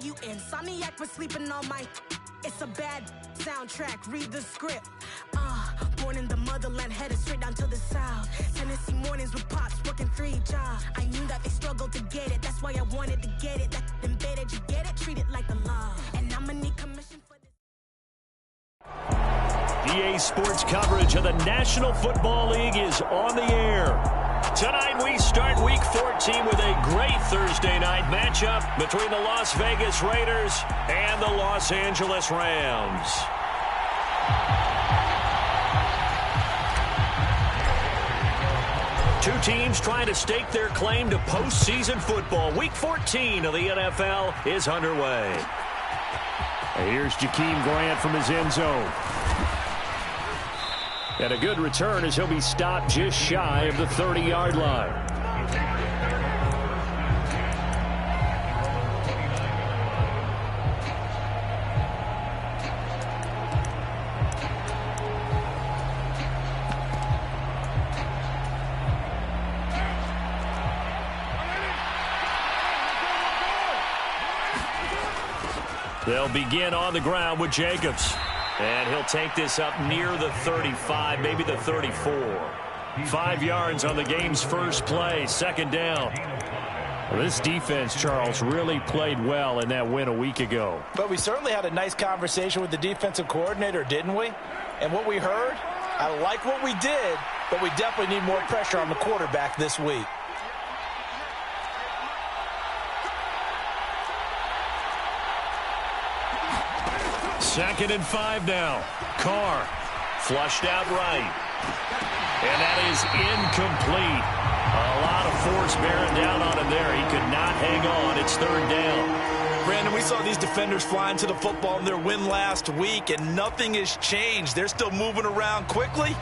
you insomniac for sleeping on my... It's a bad soundtrack, read the script. Born in the motherland, headed straight down to the south. Tennessee mornings with pops, working 3 jobs. I knew that they struggled to get it, that's why I wanted to get it. That embedded, you get it, treat it like a law. And I'ma need commission for this. EA Sports coverage of the National Football League is on the air. Tonight we start Week 14 with a great Thursday night matchup between the Las Vegas Raiders and the Los Angeles Rams. Two teams trying to stake their claim to postseason football. Week 14 of the NFL is underway. Here's Jakeem Grant from his end zone. And a good return as he'll be stopped just shy of the 30-yard line. They'll begin on the ground with Jacobs. And he'll take this up near the 35, maybe the 34. 5 yards on the game's first play, second down. Well, this defense, Charles, really played well in that win a week ago. But we certainly had a nice conversation with the defensive coordinator, didn't we? And what we heard, I like what we did, but we definitely need more pressure on the quarterback this week. Second and 5 now. Carr flushed out right. And that is incomplete. A lot of force bearing down on him there. He could not hang on. It's third down. Brandon, we saw these defenders flying to the football in their win last week, and nothing has changed. They're still moving around quickly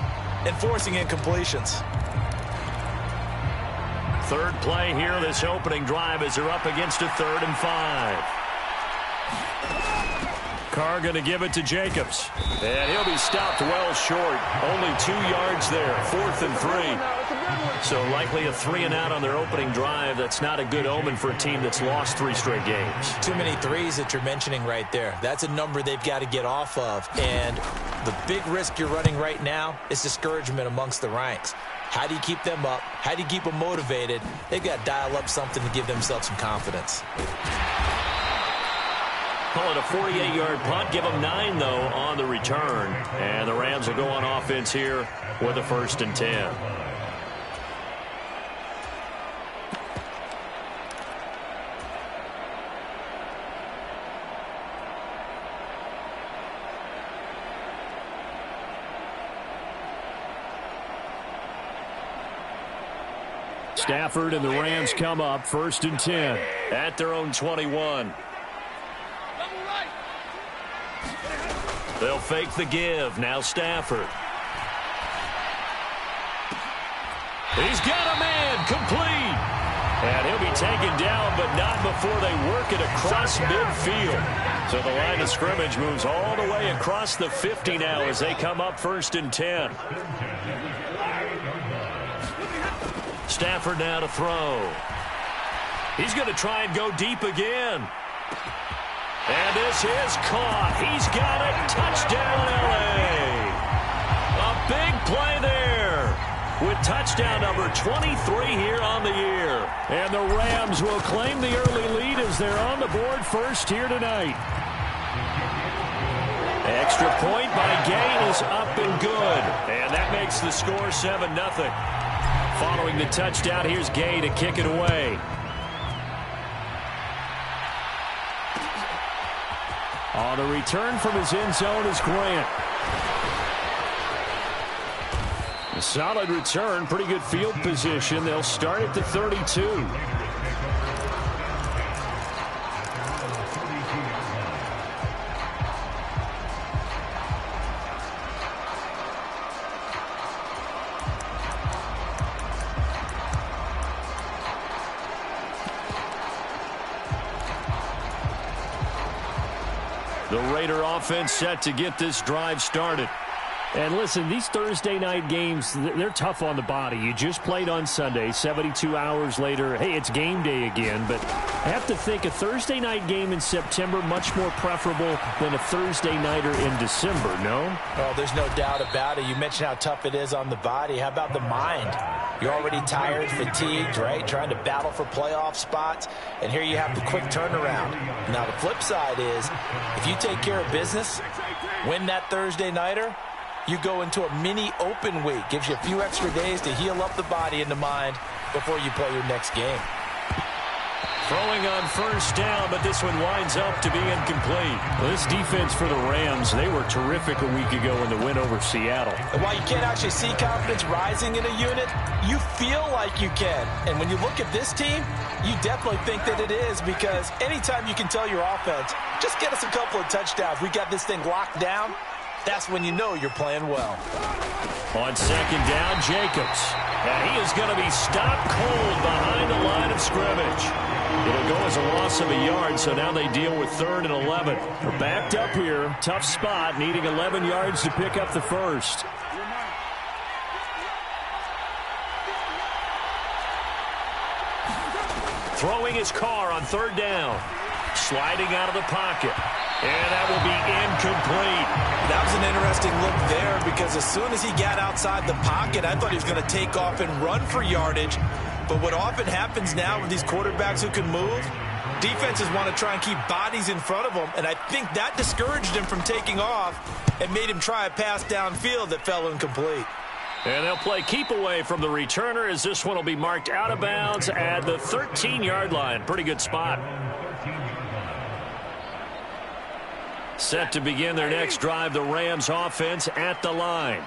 and forcing incompletions. Third play here, this opening drive, as they're up against a 3rd and 5. Carr going to give it to Jacobs. And he'll be stopped well short. Only 2 yards there. 4th and 3. So likely a 3 and out on their opening drive. That's not a good omen for a team that's lost 3 straight games. Too many threes that you're mentioning right there. That's a number they've got to get off of. And the big risk you're running right now is discouragement amongst the ranks. How do you keep them up? How do you keep them motivated? They've got to dial up something to give themselves some confidence. Call it a 48-yard punt. Give them 9, though, on the return. And the Rams will go on offense here with a 1st and 10. Stafford and the Rams come up 1st and 10. At their own 21. They'll fake the give. Now Stafford. He's got a man. Complete. And he'll be taken down, but not before they work it across midfield. So the line of scrimmage moves all the way across the 50 now as they come up 1st and 10. Stafford now to throw. He's going to try and go deep again. And this is caught. He's got it. Touchdown, L.A. A big play there with touchdown number 23 here on the year. And the Rams will claim the early lead as they're on the board first here tonight. Extra point by Gay is up and good. And that makes the score 7-0. Following the touchdown, here's Gay to kick it away. On the return from his end zone is Grant. A solid return, pretty good field position. They'll start at the 32. The Raider offense set to get this drive started. And listen, these Thursday night games, they're tough on the body. You just played on Sunday, 72 hours later, hey, it's game day again. But I have to think a Thursday night game in September much more preferable than a Thursday nighter in December, no? Oh, there's no doubt about it. You mentioned how tough it is on the body. How about the mind? You're already tired, fatigued, right? Trying to battle for playoff spots. And here you have the quick turnaround. Now, the flip side is, if you take care of business, win that Thursday nighter, you go into a mini open week. Gives you a few extra days to heal up the body and the mind before you play your next game. Throwing on first down, but this one winds up to be incomplete. Well, this defense for the Rams, they were terrific a week ago in the win over Seattle. And while you can't actually see confidence rising in a unit, you feel like you can. And when you look at this team, you definitely think that it is, because anytime you can tell your offense, just get us a couple of touchdowns, we got this thing locked down, that's when you know you're playing well. On second down, Jacobs. And he is going to be stopped cold behind the line of scrimmage. It'll go as a loss of a yard, so now they deal with 3rd and 11. They're backed up here. Tough spot, needing 11 yards to pick up the first. Throwing his car on 3rd down. Sliding out of the pocket. And that will be incomplete. That was an interesting look there, because as soon as he got outside the pocket, I thought he was going to take off and run for yardage. But what often happens now with these quarterbacks who can move, defenses want to try and keep bodies in front of them, and I think that discouraged him from taking off and made him try a pass downfield that fell incomplete. And they'll play keep away from the returner, as this one will be marked out of bounds at the 13-yard line. Pretty good spot. Set to begin their next drive, the Rams offense at the line.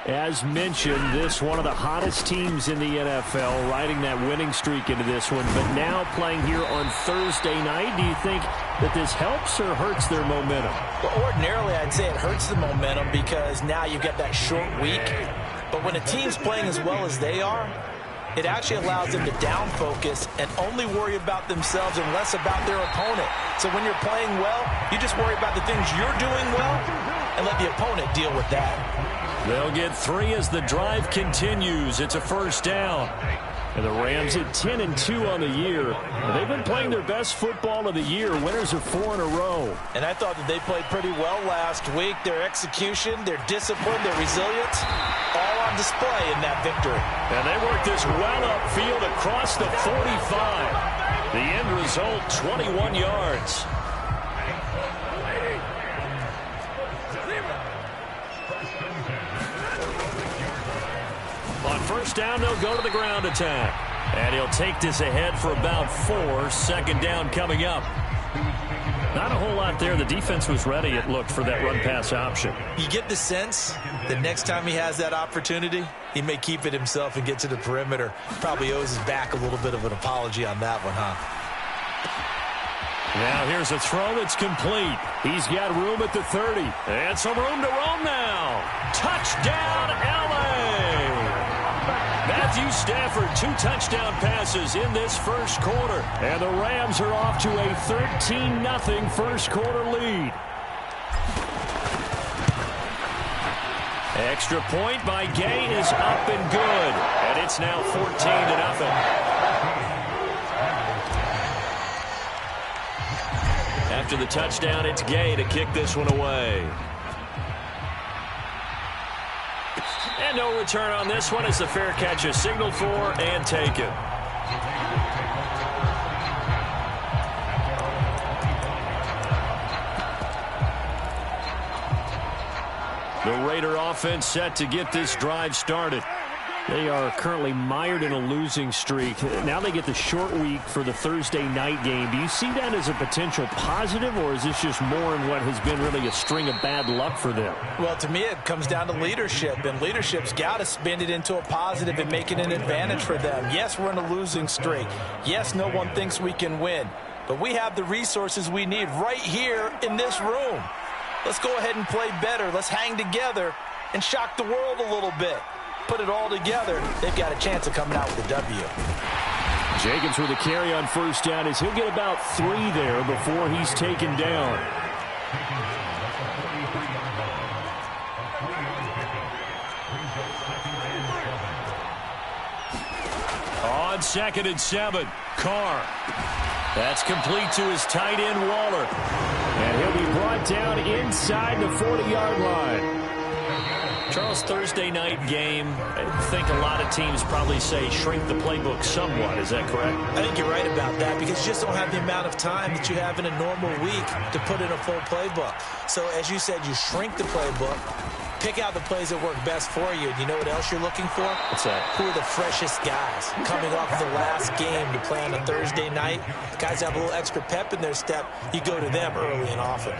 As mentioned, this one of the hottest teams in the NFL, riding that winning streak into this one, but now playing here on Thursday night. Do you think that this helps or hurts their momentum? Well, ordinarily, I'd say it hurts the momentum, because now you've got that short week. But when a team's playing as well as they are, it actually allows them to down focus and only worry about themselves and less about their opponent. So when you're playing well, you just worry about the things you're doing well and let the opponent deal with that. They'll get 3 as the drive continues. It's a first down. And the Rams at 10-2 on the year. They've been playing their best football of the year. Winners of 4 in a row. And I thought that they played pretty well last week. Their execution, their discipline, their resilience, all on display in that victory. And they worked this well upfield across the 45. The end result, 21 yards. On first down, they'll go to the ground attack. And he'll take this ahead for about 4. Second down coming up. Not a whole lot there. The defense was ready, it looked, for that run-pass option. You get the sense that next time he has that opportunity, he may keep it himself and get to the perimeter. Probably owes his back a little bit of an apology on that one, huh? Now here's a throw that's complete. He's got room at the 30. And some room to roam now. Touchdown, L.A. Matthew Stafford, 2 touchdown passes in this first quarter. And the Rams are off to a 13-0 first quarter lead. Extra point by Gay is up and good. And it's now 14-0. After the touchdown, it's Gay to kick this one away. And no return on this one as the fair catch is signaled for and taken. The Raider offense set to get this drive started. They are currently mired in a losing streak. Now they get the short week for the Thursday night game. Do you see that as a potential positive, or is this just more in what has been really a string of bad luck for them? Well, to me, it comes down to leadership, and leadership's got to spin it into a positive and make it an advantage for them. Yes, we're in a losing streak. Yes, no one thinks we can win, but we have the resources we need right here in this room. Let's go ahead and play better. Let's hang together and shock the world a little bit. Put it all together, they've got a chance of coming out with a W. Jacobs with a carry on first down as he'll get about 3 there before he's taken down. On 2nd and 7, Carr. That's complete to his tight end, Waller. And he'll be brought down inside the 40-yard line. Charles, Thursday night game, I think a lot of teams probably say shrink the playbook somewhat. Is that correct? I think you're right about that because you just don't have the amount of time that you have in a normal week to put in a full playbook. So, as you said, you shrink the playbook, pick out the plays that work best for you. And you know what else you're looking for? What's that? Who are the freshest guys coming off the last game to play on a Thursday night? Guys have a little extra pep in their step. You go to them early and often.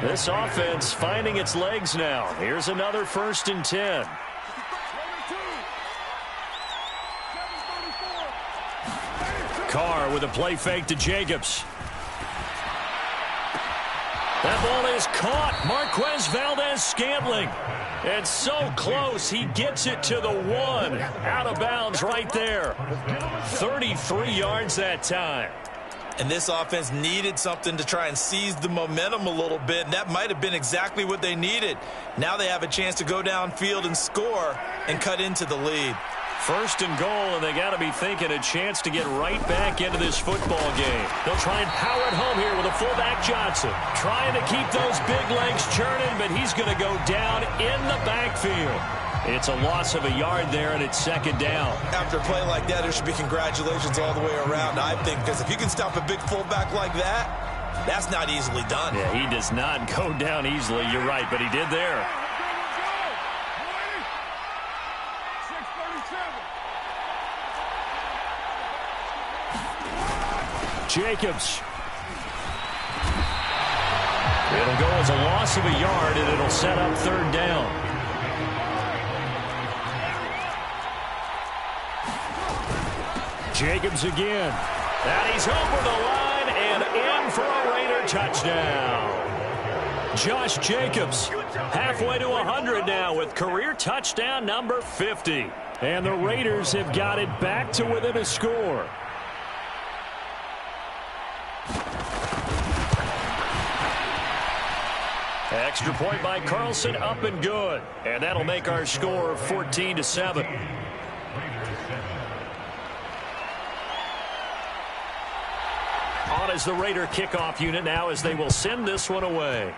This offense finding its legs now. Here's another 1st and 10. Carr with a play fake to Jacobs. That ball is caught. Marquez Valdez-Scantling. It's so close. He gets it to the 1. Out of bounds right there. 33 yards that time. And this offense needed something to try and seize the momentum a little bit, and that might have been exactly what they needed. Now they have a chance to go downfield and score and cut into the lead. 1st and goal, and they got to be thinking a chance to get right back into this football game. They'll try and power it home here with a fullback Johnson. Trying to keep those big legs churning, but he's going to go down in the backfield. It's a loss of a yard there, and it's 2nd down. After a play like that, there should be congratulations all the way around, I think, because if you can stop a big fullback like that, that's not easily done. Yeah, he does not go down easily. You're right, but he did there. Jacobs. It'll go as a loss of a yard, and it'll set up 3rd down. Jacobs again. And he's over the line and in for a Raider touchdown. Josh Jacobs halfway to 100 now with career touchdown number 50. And the Raiders have got it back to within a score. Extra point by Carlson, up and good. And that'll make our score 14-7. On is the Raider kickoff unit now as they will send this one away.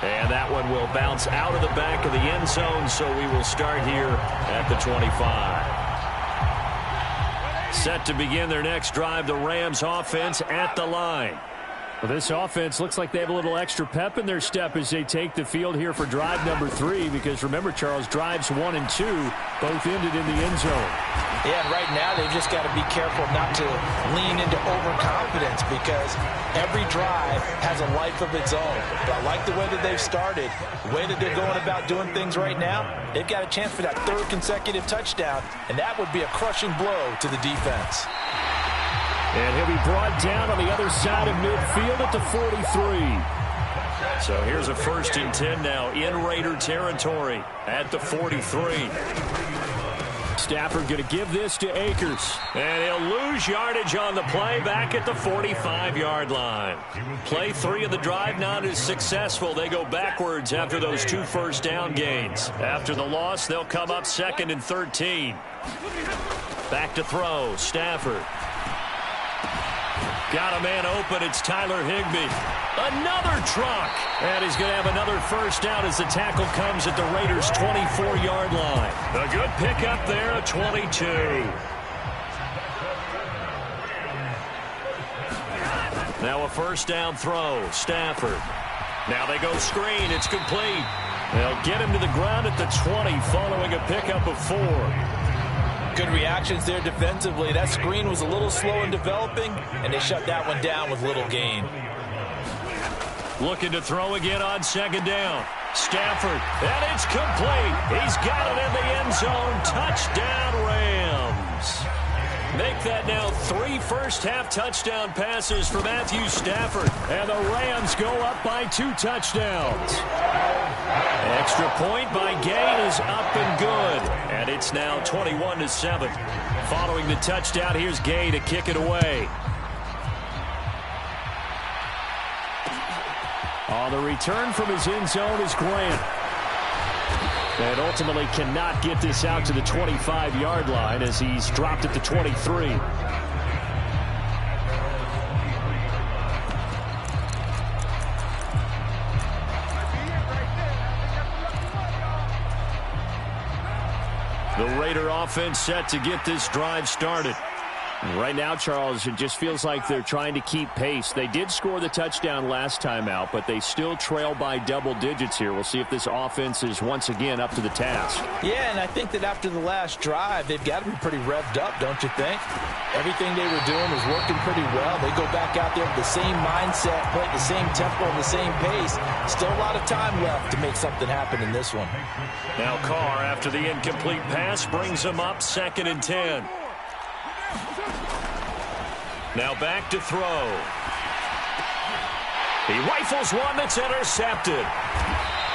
And that one will bounce out of the back of the end zone, so we will start here at the 25. Set to begin their next drive, the Rams offense at the line. Well, this offense looks like they have a little extra pep in their step as they take the field here for drive number 3, because remember, Charles, drives 1 and 2 both ended in the end zone. Yeah, and right now they've just got to be careful not to lean into overconfidence because every drive has a life of its own. But I like the way that they've started, the way that they're going about doing things right now. They've got a chance for that 3rd consecutive touchdown, and that would be a crushing blow to the defense. And he'll be brought down on the other side of midfield at the 43. So here's a 1st and 10 now in Raider territory at the 43. Stafford going to give this to Akers. And he'll lose yardage on the play back at the 45-yard line. Play 3 of the drive not as successful. They go backwards after those 2 first down gains. After the loss, they'll come up 2nd and 13. Back to throw, Stafford. Got a man open. It's Tyler Higbee. Another truck. And he's going to have another 1st down as the tackle comes at the Raiders' 24-yard line. A good pickup there at 22. Now a 1st down throw. Stafford. Now they go screen. It's complete. They'll get him to the ground at the 20 following a pickup of 4. Good reactions there defensively. That screen was a little slow in developing, and they shut that one down with little gain. Looking to throw again on 2nd down. Stafford, and it's complete. He's got it in the end zone. Touchdown, Rams. Make that now 3 first-half touchdown passes for Matthew Stafford. And the Rams go up by 2 touchdowns. Extra point by Gay is up and good. And it's now 21-7. Following the touchdown, here's Gay to kick it away. On the return from his end zone is Grant. And ultimately cannot get this out to the 25-yard line as he's dropped at the 23. The Raider offense set to get this drive started. Right now, Charles, it just feels like they're trying to keep pace. They did score the touchdown last time out, but they still trail by double digits here. We'll see if this offense is once again up to the task. Yeah, and I think that after the last drive, they've got to be pretty revved up, don't you think? Everything they were doing was working pretty well. They go back out there with the same mindset, play at the same tempo and the same pace. Still a lot of time left to make something happen in this one. Now Carr, after the incomplete pass, brings him up 2nd and 10. Now back to throw. He rifles one that's intercepted.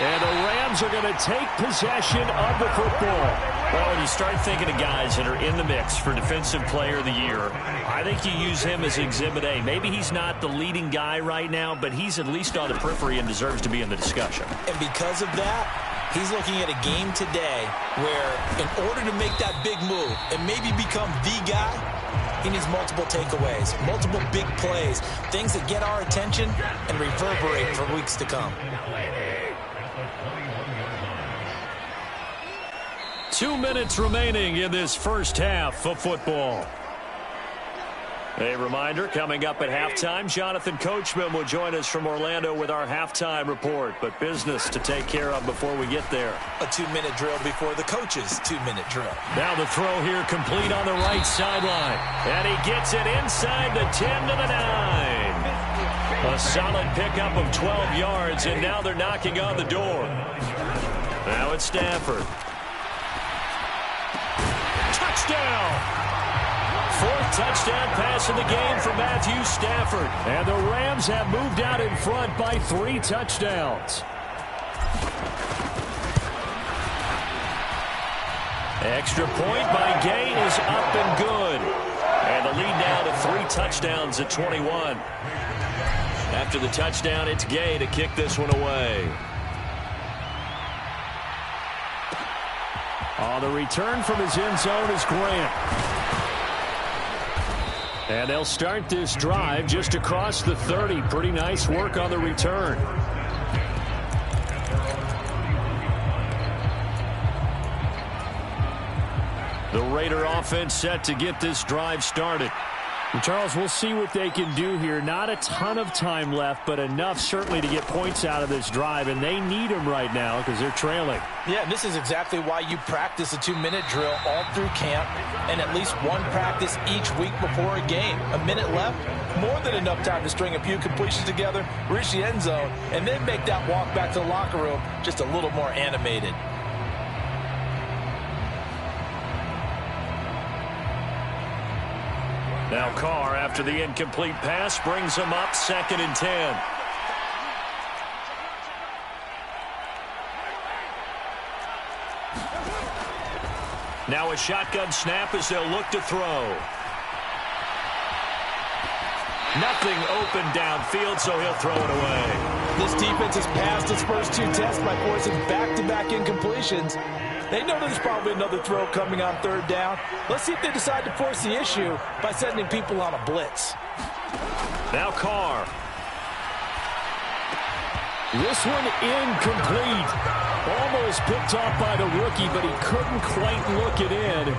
And the Rams are going to take possession of the football. Well, when you start thinking of guys that are in the mix for Defensive Player of the Year, I think you use him as Exhibit A. Maybe he's not the leading guy right now, but he's at least on the periphery and deserves to be in the discussion. And because of that, he's looking at a game today where in order to make that big move and maybe become the guy, he needs multiple takeaways, multiple big plays, things that get our attention and reverberate for weeks to come. 2 minutes remaining in this first half of football. A reminder, coming up at halftime, Jonathan Coachman will join us from Orlando with our halftime report. But business to take care of before we get there. A 2-minute drill before the coach's 2-minute drill. Now the throw here complete on the right sideline. And he gets it inside the 10 to the 9. A solid pickup of 12 yards, and now they're knocking on the door. Now it's Stafford. Touchdown! 4th touchdown pass in the game for Matthew Stafford. And the Rams have moved out in front by 3 touchdowns. Extra point by Gay is up and good. And the lead now to 3 touchdowns at 21. After the touchdown, it's Gay to kick this one away. On the return from his end zone is Grant. And they'll start this drive just across the 30. Pretty nice work on the return. The Raider offense set to get this drive started. And Charles, we'll see what they can do here. Not a ton of time left, but enough certainly to get points out of this drive, and they need them right now because they're trailing. Yeah, this is exactly why you practice a 2-minute drill all through camp and at least one practice each week before a game. A minute left, more than enough time to string a few completions together, reach the end zone, and then make that walk back to the locker room just a little more animated. Now Carr, after the incomplete pass, brings him up 2nd and 10. Now a shotgun snap as they'll look to throw. Nothing open downfield, so he'll throw it away. This defense has passed its first 2 tests by forcing back-to-back incompletions. They know there's probably another throw coming on 3rd down. Let's see if they decide to force the issue by sending people on a blitz. Now Carr. This one incomplete. Almost picked off by the rookie, but he couldn't quite look it in.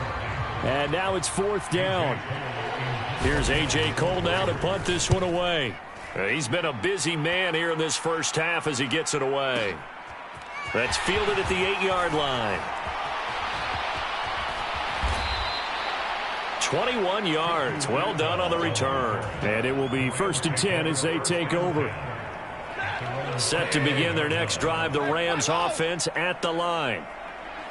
And now it's 4th down. Here's A.J. Cole now to punt this one away. He's been a busy man here in this first half as he gets it away. That's fielded at the 8-yard line. 21 yards. Well done on the return. And it will be 1st and 10 as they take over. Set to begin their next drive, the Rams offense at the line.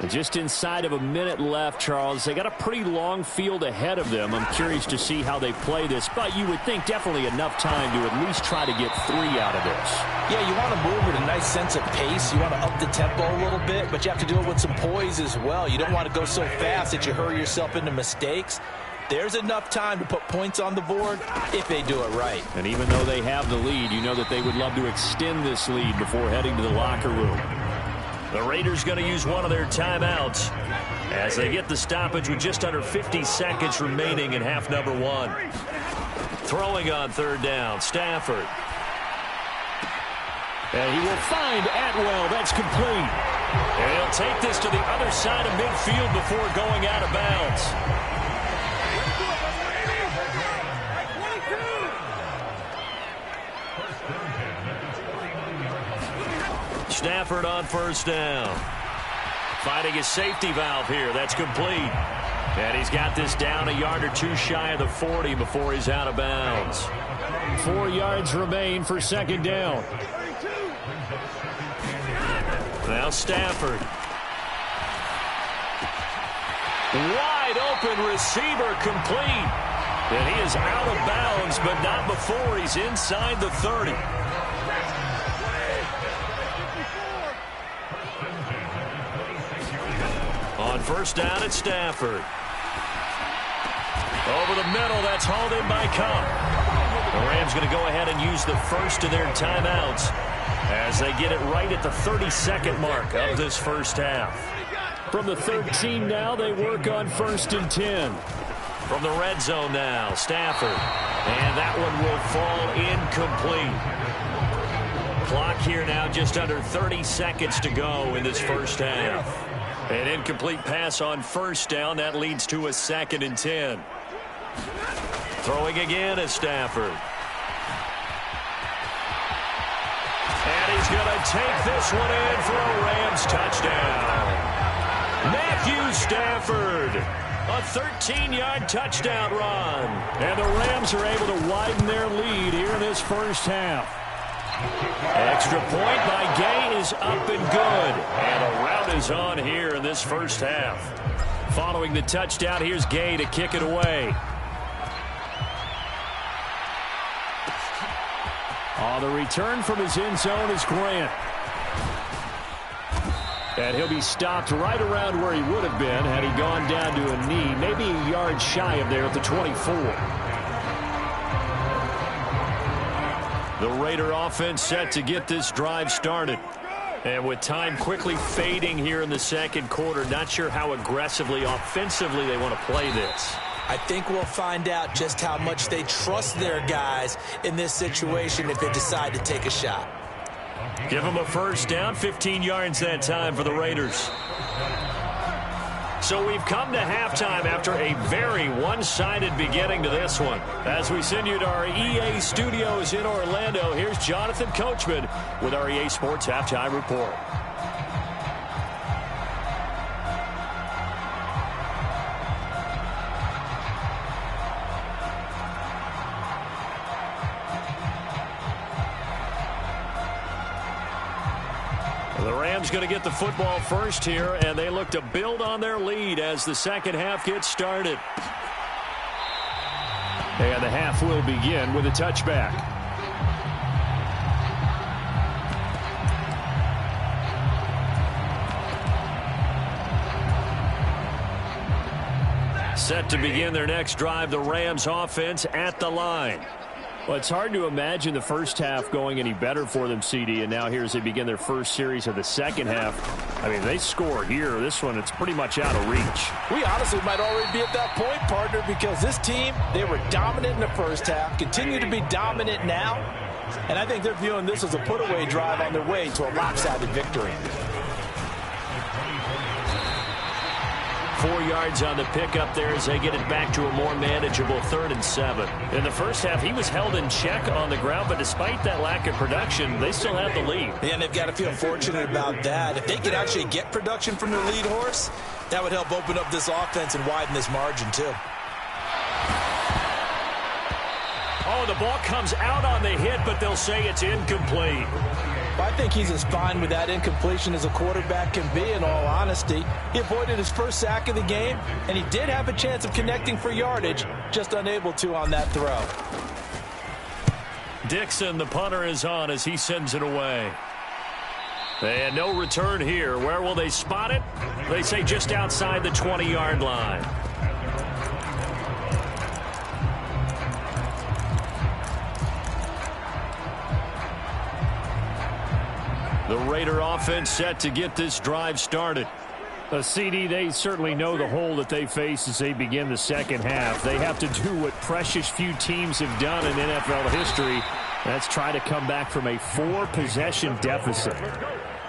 Just inside of a minute left, Charles. They got a pretty long field ahead of them. I'm curious to see how they play this, but you would think definitely enough time to at least try to get 3 out of this. Yeah, you want to move with a nice sense of pace. You want to up the tempo a little bit, but you have to do it with some poise as well. You don't want to go so fast that you hurry yourself into mistakes. there's enough time to put points on the board if they do it right. And even though they have the lead, you know that they would love to extend this lead before heading to the locker room. The Raiders going to use one of their timeouts as they get the stoppage with just under 50 seconds remaining in half number one. Throwing on third down, Stafford. And he will find Atwell. That's complete. And he'll take this to the other side of midfield before going out of bounds. Stafford on first down. Finding his safety valve here. That's complete. And he's got this down a yard or two shy of the 40 before he's out of bounds. 4 yards remain for second down. Now Stafford. Wide open receiver complete. And he is out of bounds, but not before he's inside the 30. On first down at Stafford. Over the middle, that's hauled in by Cup. The Rams going to go ahead and use the first of their timeouts as they get it right at the 32nd mark of this first half. From the 13 now, they work on first and 10. From the red zone now, Stafford. And that one will fall incomplete. Clock here now just under 30 seconds to go in this first half. An incomplete pass on first down. That leads to a second and 10. Throwing again is Stafford. And he's going to take this one in for a Rams touchdown. Matthew Stafford. A 13-yard touchdown run. And the Rams are able to widen their lead here in this first half. Extra point by Gay is up and good. And a rout is on here in this first half. Following the touchdown, here's Gay to kick it away. The return from his end zone is Grant. And he'll be stopped right around where he would have been had he gone down to a knee, maybe a yard shy of there at the 24. The Raider offense set to get this drive started. And with time quickly fading here in the second quarter, not sure how aggressively, offensively they want to play this. I think we'll find out just how much they trust their guys in this situation if they decide to take a shot. Give them a first down, 15 yards that time for the Raiders. So we've come to halftime after a very one-sided beginning to this one. As we send you to our EA studios in Orlando, here's Jonathan Coachman with our EA Sports Halftime Report. The Rams going to get the football first here, and they look to build on their lead as the second half gets started. And the half will begin with a touchback. Set to begin their next drive, the Rams offense at the line. Well, it's hard to imagine the first half going any better for them, CD, and now here as they begin their first series of the second half. I mean, they score here. This one, it's pretty much out of reach. We honestly might already be at that point, partner, because this team, they were dominant in the first half, continue to be dominant now, and I think they're viewing this as a put-away drive on their way to a lopsided victory. 4 yards on the pickup there as they get it back to a more manageable 3rd and 7. In the first half, he was held in check on the ground, but despite that lack of production, they still have the lead. Yeah, and they've got to feel fortunate about that. If they could actually get production from their lead horse, that would help open up this offense and widen this margin, too. Oh, the ball comes out on the hit, but they'll say it's incomplete. I think he's as fine with that incompletion as a quarterback can be, in all honesty. He avoided his first sack of the game, and he did have a chance of connecting for yardage, just unable to on that throw. Dixon, the punter, is on as he sends it away. And no return here. Where will they spot it? They say just outside the 20-yard line. The Raider offense set to get this drive started. CD, they certainly know the hole that they face as they begin the second half. They have to do what precious few teams have done in NFL history. That's try to come back from a 4-possession deficit.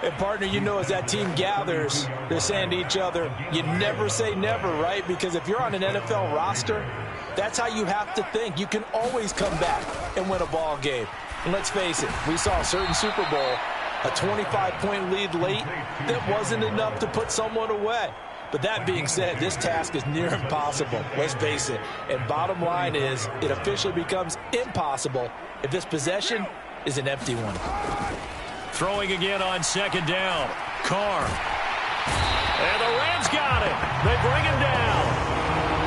And, partner, you know, as that team gathers, they're saying to each other, you never say never, right? Because if you're on an NFL roster, that's how you have to think. You can always come back and win a ball game. And let's face it, we saw a certain Super Bowl, a 25-point lead late that wasn't enough to put someone away. But that being said, this task is near impossible. Let's face it. And bottom line is, it officially becomes impossible if this possession is an empty one. Throwing again on second down. Carr. And the Rams got it. They bring him down.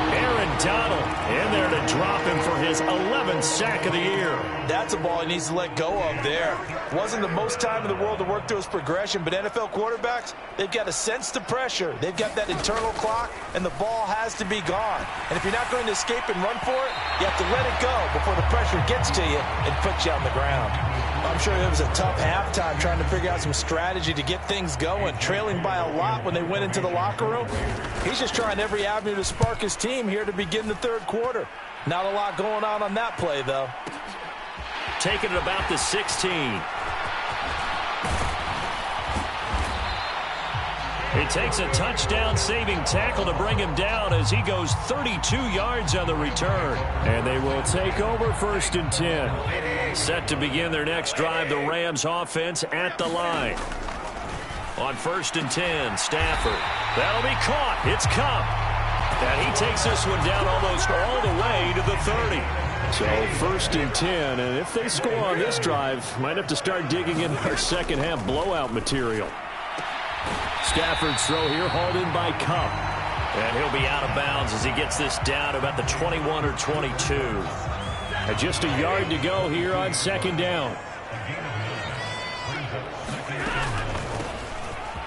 Aaron Donald in there to drop him for his 11th sack of the year. That's a ball he needs to let go of there. Wasn't the most time in the world to work through his progression, but NFL quarterbacks, they've got to sense the pressure. They've got that internal clock, and the ball has to be gone. And if you're not going to escape and run for it, you have to let it go before the pressure gets to you and puts you on the ground. I'm sure it was a tough halftime trying to figure out some strategy to get things going, trailing by a lot when they went into the locker room. He's just trying every avenue to spark his team here to begin the third quarter. Not a lot going on that play, though. Taking it about the 16. It takes a touchdown-saving tackle to bring him down as he goes 32 yards on the return. And they will take over 1st and 10. Set to begin their next drive, the Rams offense at the line. On 1st and 10, Stafford. That'll be caught. It's Cup. And he takes this one down almost all the way to the 30. So 1st and 10, and if they score on this drive, might have to start digging in our second half blowout material. Stafford's throw here hauled in by Cup. And he'll be out of bounds as he gets this down to about the 21 or 22. And just a yard to go here on second down.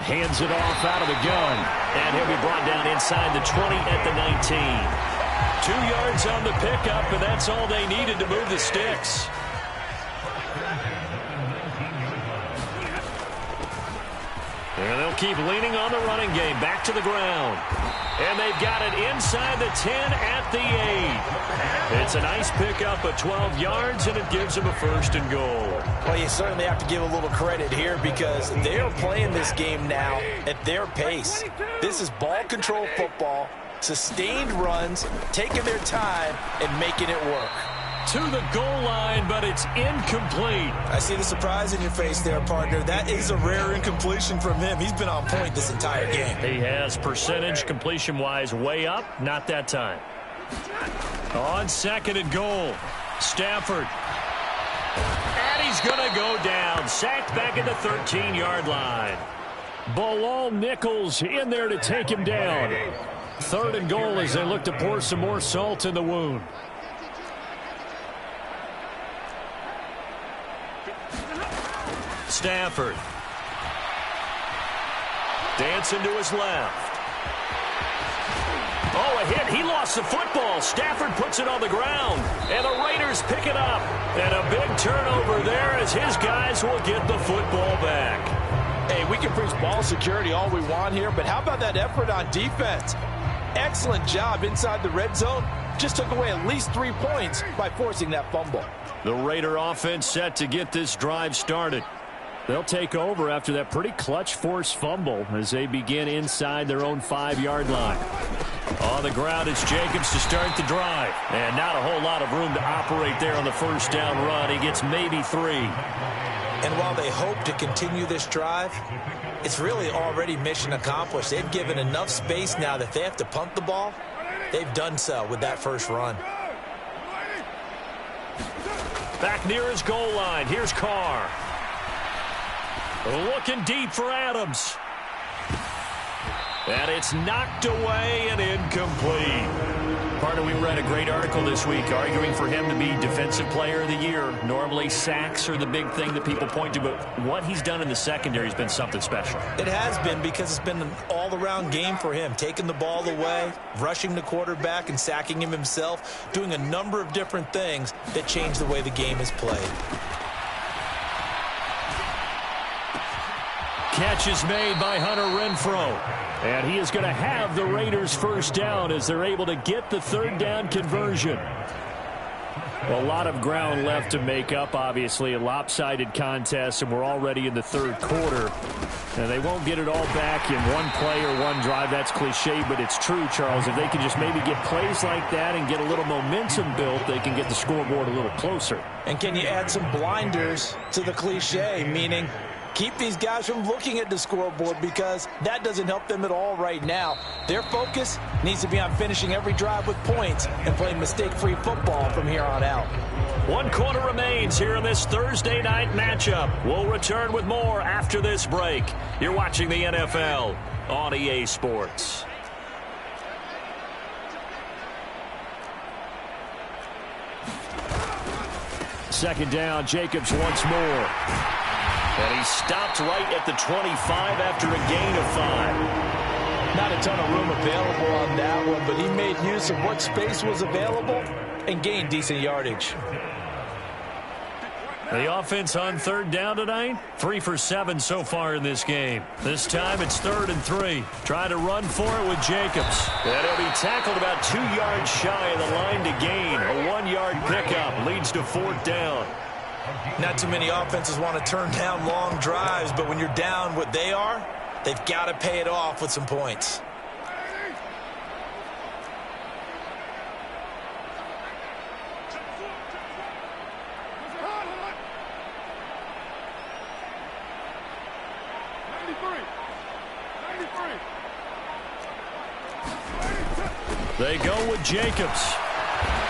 Hands it off out of the gun. And he'll be brought down inside the 20 at the 19. 2 yards on the pickup, and that's all they needed to move the sticks. And they'll keep leaning on the running game. Back to the ground. And they've got it inside the 10 at the 8. It's a nice pickup of 12 yards, and it gives them a 1st and goal. Well, you certainly have to give a little credit here because they are playing this game now at their pace. This is ball control football, sustained runs, taking their time, and making it work. To the goal line, but it's incomplete. I see the surprise in your face there, partner. That is a rare incompletion from him. He's been on point this entire game. He has percentage completion-wise way up. Not that time. On 2nd and goal, Stafford. And he's going to go down. Sacked back at the 13-yard line. Bilal Nichols in there to take him down. 3rd and goal as they look to pour some more salt in the wound. Stafford. Dancing to his left. Oh, a hit. He lost the football. Stafford puts it on the ground. And the Raiders pick it up. And a big turnover there as his guys will get the football back. Hey, we can preach ball security all we want here, but how about that effort on defense? Excellent job inside the red zone. Just took away at least 3 points by forcing that fumble. The Raider offense set to get this drive started. They'll take over after that pretty clutch forced fumble as they begin inside their own 5-yard line. On the ground, it's Jacobs to start the drive. And not a whole lot of room to operate there on the 1st down run. He gets maybe 3. And while they hope to continue this drive, it's really already mission accomplished. They've given enough space now that they have to punt the ball. They've done so with that first run. Back near his goal line. Here's Carr. Looking deep for Adams. And it's knocked away and incomplete. Partner, we read a great article this week arguing for him to be Defensive Player of the Year. Normally, sacks are the big thing that people point to, but what he's done in the secondary has been something special. It has been because it's been an all-around game for him, taking the ball away, rushing the quarterback, and sacking him himself, doing a number of different things that change the way the game is played. catch is made by Hunter Renfrow. And he is going to have the Raiders first down as they're able to get the third down conversion. A lot of ground left to make up, obviously. A lopsided contest, and we're already in the third quarter. And they won't get it all back in one play or one drive. That's cliche, but it's true, Charles. If they can just maybe get plays like that and get a little momentum built, they can get the scoreboard a little closer. And can you add some blinders to the cliche, meaning keep these guys from looking at the scoreboard, because that doesn't help them at all right now. Their focus needs to be on finishing every drive with points and playing mistake-free football from here on out. 1 quarter remains here in this Thursday night matchup. We'll return with more after this break. You're watching the NFL on EA Sports. Second down, Jacobs once more. And he stopped right at the 25 after a gain of 5. Not a ton of room available on that one, but he made use of what space was available and gained decent yardage. The offense on third down tonight, 3 for 7 so far in this game. This time it's 3rd and 3. Try to run for it with Jacobs. And he'll be tackled about 2 yards shy of the line to gain. A 1-yard pickup leads to 4th down. Not too many offenses want to turn down long drives, but when you're down what they are, they've got to pay it off with some points. They go with Jacobs.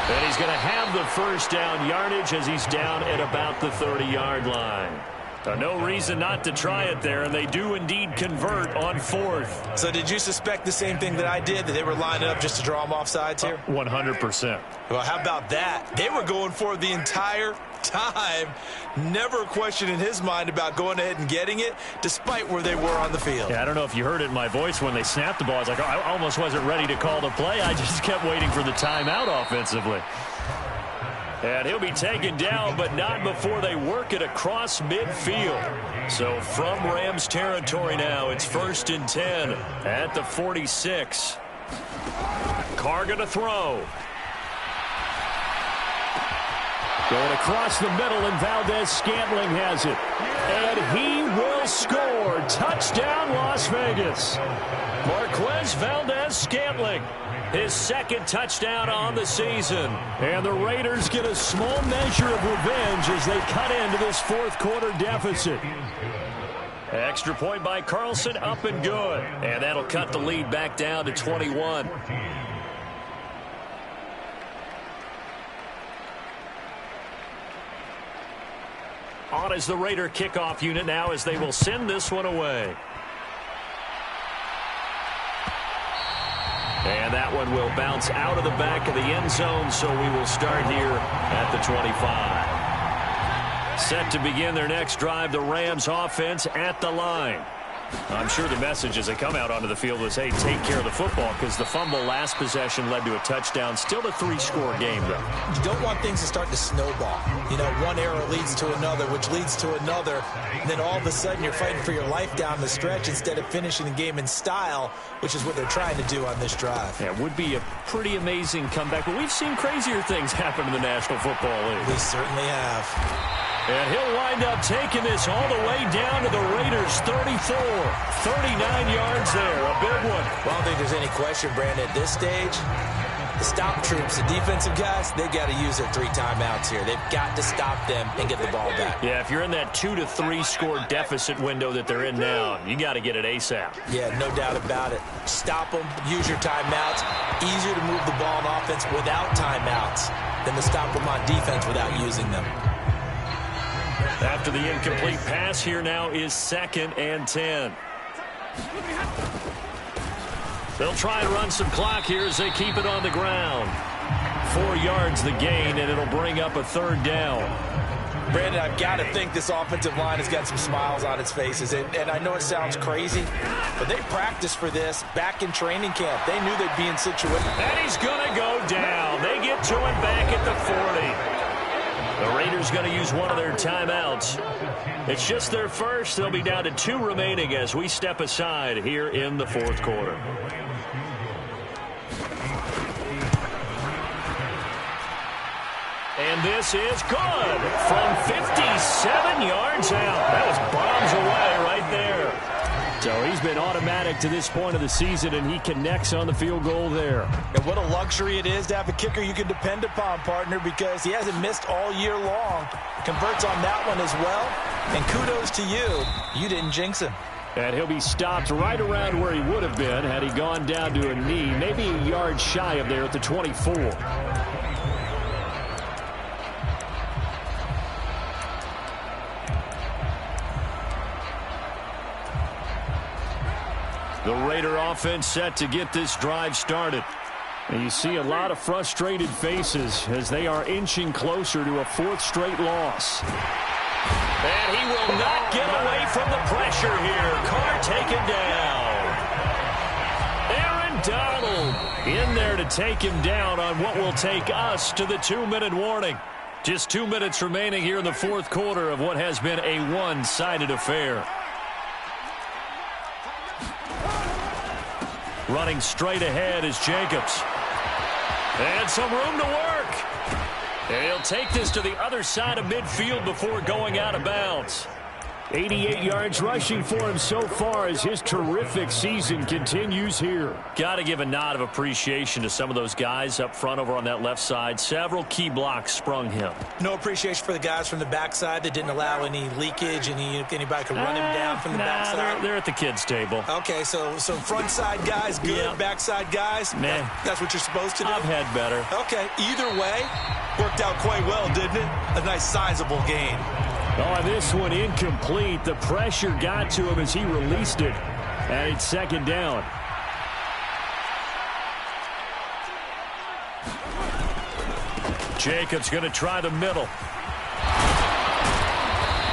And he's going to have the first down yardage as he's down at about the 30-yard line. No reason not to try it there, and they do indeed convert on 4th. So did you suspect the same thing that I did, that they were lining up just to draw them off sides here? 100%. Well, how about that? They were going for it the entire time. Never a question in his mind about going ahead and getting it, despite where they were on the field. Yeah, I don't know if you heard it in my voice when they snapped the ball. I was like, oh, I almost wasn't ready to call the play. I just kept waiting for the timeout offensively. And he'll be taken down, but not before they work it across midfield. So from Rams territory now, it's 1st and 10 at the 46. Carr going to throw. Going across the middle, and Valdez-Scantling has it. And he will score. Touchdown, Las Vegas. Marquez Valdez-Scantling, his 2nd touchdown on the season. And the Raiders get a small measure of revenge as they cut into this 4th quarter deficit. Extra point by Carlson, up and good. And that'll cut the lead back down to 21. On is the Raider kickoff unit now as they will send this one away. And that one will bounce out of the back of the end zone, so we will start here at the 25. Set to begin their next drive, the Rams offense at the line. I'm sure the message as they come out onto the field was, hey, take care of the football, because the fumble last possession led to a touchdown. Still a 3-score game, though. You don't want things to start to snowball. You know, one error leads to another, which leads to another. And then all of a sudden you're fighting for your life down the stretch instead of finishing the game in style, which is what they're trying to do on this drive. Yeah, it would be a pretty amazing comeback, but we've seen crazier things happen in the National Football League. We certainly have. And he'll wind up taking this all the way down to the Raiders' 34. 39 yards there, a big one. Well, I don't think there's any question, Brandon, at this stage, the stop troops, the defensive guys, they've got to use their 3 timeouts here. They've got to stop them and get the ball back. Yeah, if you're in that 2 to 3 score deficit window that they're in now, you got to get it ASAP. Yeah, no doubt about it. Stop them, use your timeouts. Easier to move the ball on offense without timeouts than to stop them on defense without using them. After the incomplete pass, here now is 2nd and 10. They'll try and run some clock here as they keep it on the ground. 4 yards the gain, and it'll bring up a 3rd down. Brandon, I've got to think this offensive line has got some smiles on its faces. And I know it sounds crazy, but they practiced for this back in training camp. They knew they'd be in situation. And he's going to go down. They get to him back at the 40. The Raiders going to use one of their timeouts. It's just their first. They'll be down to 2 remaining as we step aside here in the fourth quarter. And this is good from 57 yards out. That was bombs away right there. So he's been automatic to this point of the season, and he connects on the field goal there. And what a luxury it is to have a kicker you can depend upon, partner, because he hasn't missed all year long. Converts on that one as well. And kudos to you. You didn't jinx him. And he'll be stopped right around where he would have been had he gone down to a knee, maybe a yard shy of there at the 24. The Raider offense set to get this drive started. And you see a lot of frustrated faces as they are inching closer to a 4th straight loss. And he will not get away from the pressure here. Carr taken down. Aaron Donald in there to take him down on what will take us to the 2-minute warning. Just 2 minutes remaining here in the fourth quarter of what has been a one-sided affair. Running straight ahead is Jacobs. And some room to work. And he'll take this to the other side of midfield before going out of bounds. 88 yards rushing for him so far as his terrific season continues here. Got to give a nod of appreciation to some of those guys up front over on that left side. Several key blocks sprung him. No appreciation for the guys from the backside that didn't allow any leakage, and anybody could run him down from the backside. They're at the kids' table. Okay, so front side guys good, yep. Backside guys, man, that's what you're supposed to do. I've had better. Okay, either way, worked out quite well, didn't it? A nice sizable gain. Oh, this one incomplete. The pressure got to him as he released it. And it's second down. Jacobs going to try the middle.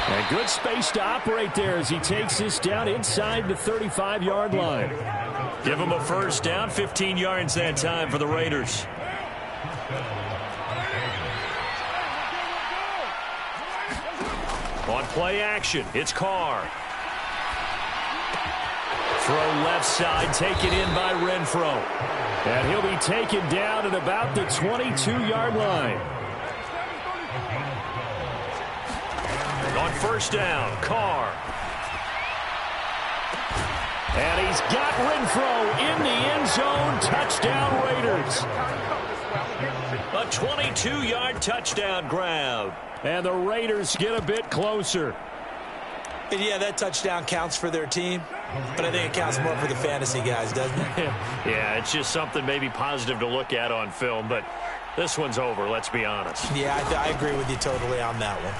And good space to operate there as he takes this down inside the 35-yard line. Give him a first down, 15 yards that time for the Raiders. On play action, it's Carr. Throw left side, taken in by Renfro. And he'll be taken down at about the 22-yard line. On first down, Carr. And he's got Renfro in the end zone. Touchdown, Raiders. A 22-yard touchdown grab. And the Raiders get a bit closer. And yeah, that touchdown counts for their team, but I think it counts more for the fantasy guys, doesn't it? Yeah, it's just something maybe positive to look at on film, but this one's over, let's be honest. Yeah, I agree with you totally on that one.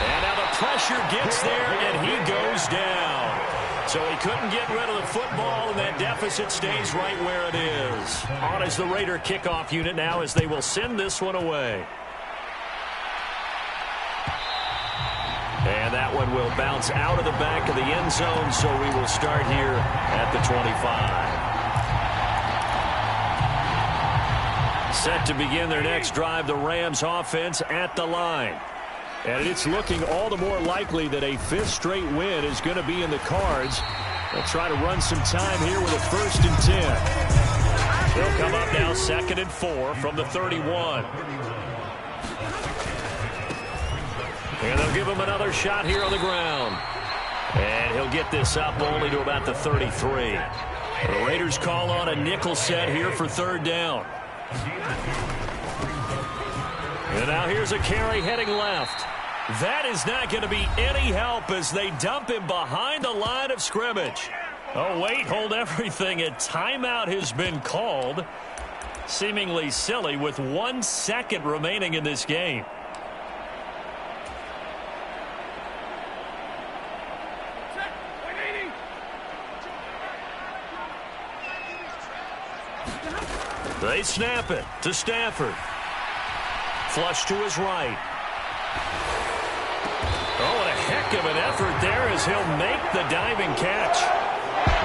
And now the pressure gets there, and he goes down. So he couldn't get rid of the football, and that deficit stays right where it is. On is the Raider kickoff unit now as they will send this one away. And that one will bounce out of the back of the end zone, so we will start here at the 25. Set to begin their next drive, the Rams offense at the line. And it's looking all the more likely that a 5th straight win is going to be in the cards. They'll try to run some time here with a 1st and 10. They'll come up now 2nd and 4 from the 31. And they'll give him another shot here on the ground. And he'll get this up only to about the 33. The Raiders call on a nickel set here for 3rd down. And now here's a carry heading left. That is not going to be any help as they dump him behind the line of scrimmage. Oh, wait, hold everything. A timeout has been called. Seemingly silly with 1 second remaining in this game. They snap it to Stafford. Flush to his right. Oh, what a heck of an effort there as he'll make the diving catch.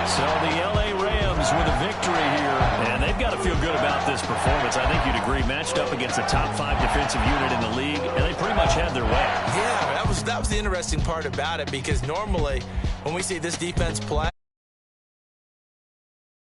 So the L.A. Rams with a victory here, and they've got I feel good about this performance. I think you'd agree. Matched up against the top 5 defensive unit in the league, and they pretty much had their way. Yeah, that was the interesting part about it, because normally when we see this defense play,